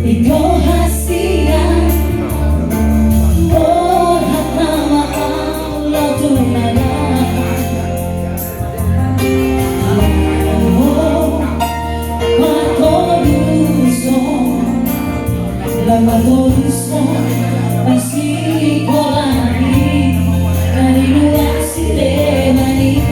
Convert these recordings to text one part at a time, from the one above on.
Ikaw hasian Lahat na maalaw tumalan Alam mo Matolusong Lamatolusong Pasikolani Kaniluwag silemani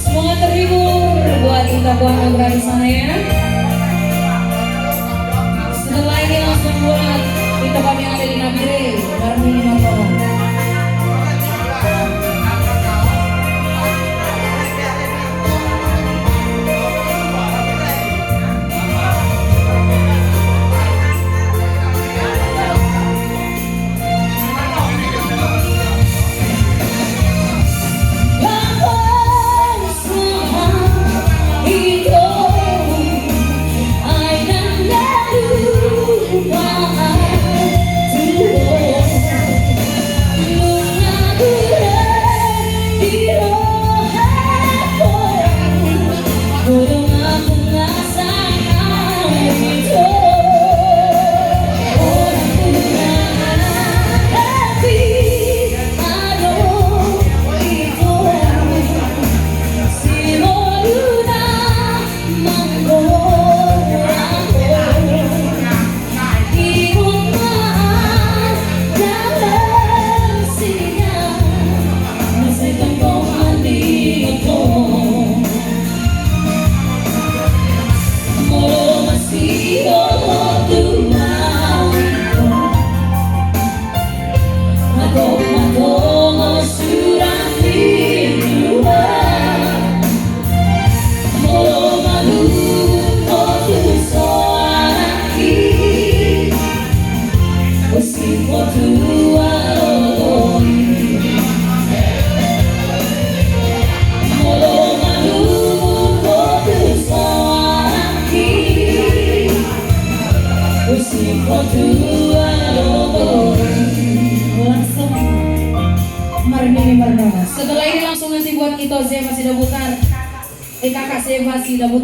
Semangat terhibur buat kita buat obrolan di sana ya. Setelah ini langsung buat kita kami yang ada di Nabire bareng ini nonton. Setelah ini langsung nanti buat kita saya masih debutan. Kakak saya masih debutan.